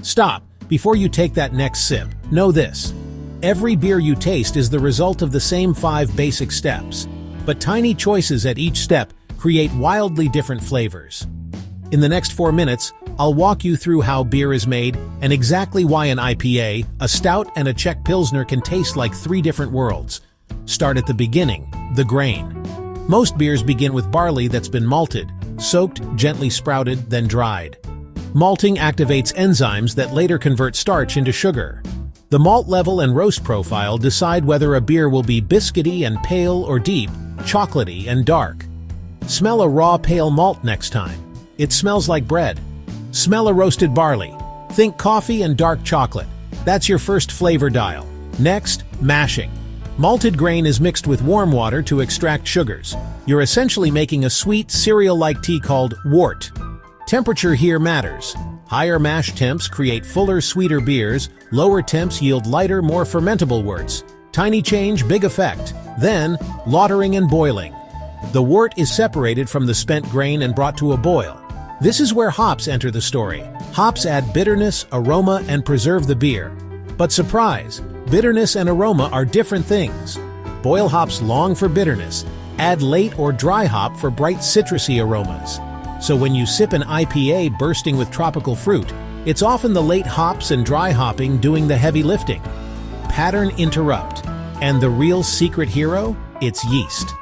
Stop. Before you take that next sip, know this. Every beer you taste is the result of the same 5 basic steps, but tiny choices at each step create wildly different flavors. In the next 4 minutes, I'll walk you through how beer is made and exactly why an IPA, a stout, and a Czech Pilsner can taste like 3 different worlds. Start at the beginning, the grain. Most beers begin with barley that's been malted, soaked, gently sprouted, then dried. Malting activates enzymes that later convert starch into sugar. The malt level and roast profile decide whether a beer will be biscuity and pale or deep, chocolatey and dark. Smell a raw pale malt next time. It smells like bread. Smell a roasted barley. Think coffee and dark chocolate. That's your first flavor dial. Next, mashing. Malted grain is mixed with warm water to extract sugars. You're essentially making a sweet, cereal-like tea called wort. Temperature here matters. Higher mash temps create fuller, sweeter beers. Lower temps yield lighter, more fermentable worts. Tiny change, big effect. Then, lautering and boiling. The wort is separated from the spent grain and brought to a boil. This is where hops enter the story. Hops add bitterness, aroma, and preserve the beer. But surprise, bitterness and aroma are different things. Boil hops long for bitterness. Add late or dry hop for bright citrusy aromas. So when you sip an IPA bursting with tropical fruit, it's often the late hops and dry hopping doing the heavy lifting. Pattern interrupt. And the real secret hero? It's yeast.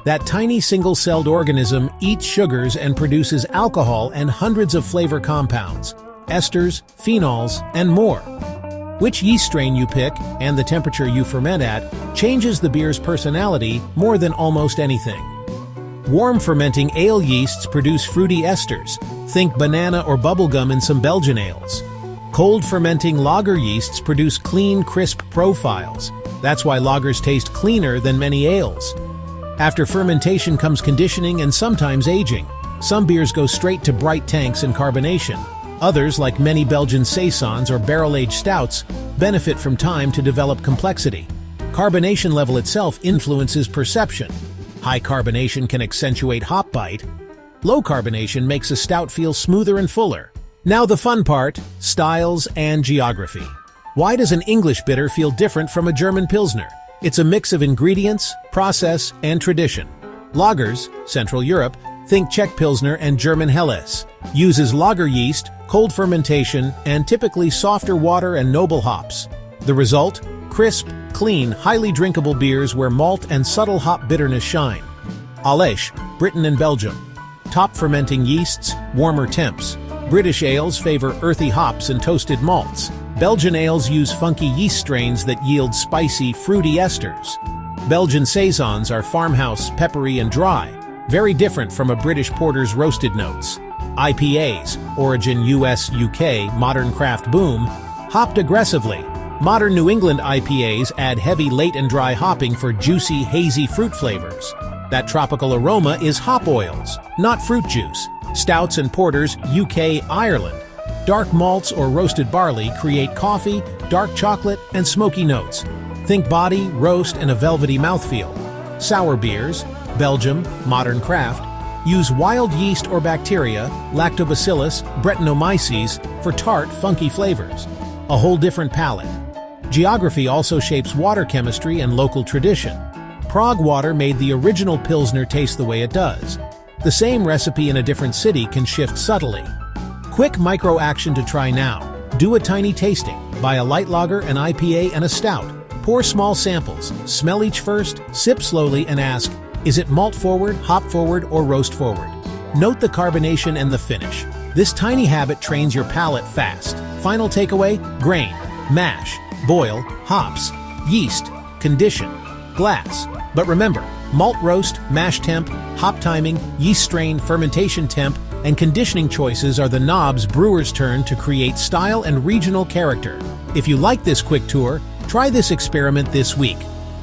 That tiny single-celled organism eats sugars and produces alcohol and hundreds of flavor compounds, esters, phenols, and more. Which yeast strain you pick, and the temperature you ferment at, changes the beer's personality more than almost anything. Warm fermenting ale yeasts produce fruity esters. Think banana or bubblegum in some Belgian ales. Cold fermenting lager yeasts produce clean, crisp profiles. That's why lagers taste cleaner than many ales. After fermentation comes conditioning and sometimes aging. Some beers go straight to bright tanks and carbonation. Others, like many Belgian saisons or barrel-aged stouts, benefit from time to develop complexity. Carbonation level itself influences perception. High carbonation can accentuate hop bite. Low carbonation makes a stout feel smoother and fuller. Now the fun part, styles and geography. Why does an English bitter feel different from a German Pilsner? It's a mix of ingredients, process, and tradition. Lagers, Central Europe, think Czech Pilsner and German Helles, uses lager yeast, cold fermentation, and typically softer water and noble hops. The result? Crisp, clean, highly drinkable beers where malt and subtle hop bitterness shine. Allèche, Britain and Belgium. Top fermenting yeasts, warmer temps. British ales favor earthy hops and toasted malts. Belgian ales use funky yeast strains that yield spicy, fruity esters. Belgian saisons are farmhouse, peppery, and dry, very different from a British porter's roasted notes. IPAs, origin US-UK, modern craft boom, hopped aggressively. Modern New England IPAs add heavy late and dry hopping for juicy, hazy fruit flavors. That tropical aroma is hop oils, not fruit juice. Stouts and porters, UK, Ireland. Dark malts or roasted barley create coffee, dark chocolate, and smoky notes. Think body, roast, and a velvety mouthfeel. Sour beers, Belgium, modern craft, use wild yeast or bacteria, Lactobacillus, Brettanomyces, for tart, funky flavors. A whole different palate. Geography also shapes water chemistry and local tradition. Prague water made the original Pilsner taste the way it does. The same recipe in a different city can shift subtly. Quick micro action to try now. Do a tiny tasting. Buy a light lager, an IPA, and a stout. Pour small samples. Smell each first, sip slowly, and ask, is it malt forward, hop forward, or roast forward? Note the carbonation and the finish. This tiny habit trains your palate fast. Final takeaway, grain, mash, boil, hops, yeast, condition, glass. But remember, malt roast, mash temp, hop timing, yeast strain, fermentation temp, and conditioning choices are the knobs brewers turn to create style and regional character. If you like this quick tour, try this experiment this week.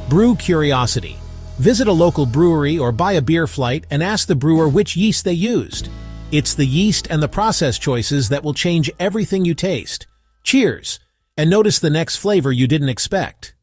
Brew curiosity. Visit a local brewery or buy a beer flight and ask the brewer which yeast they used. It's the yeast and the process choices that will change everything you taste. Cheers! And notice the next flavor you didn't expect.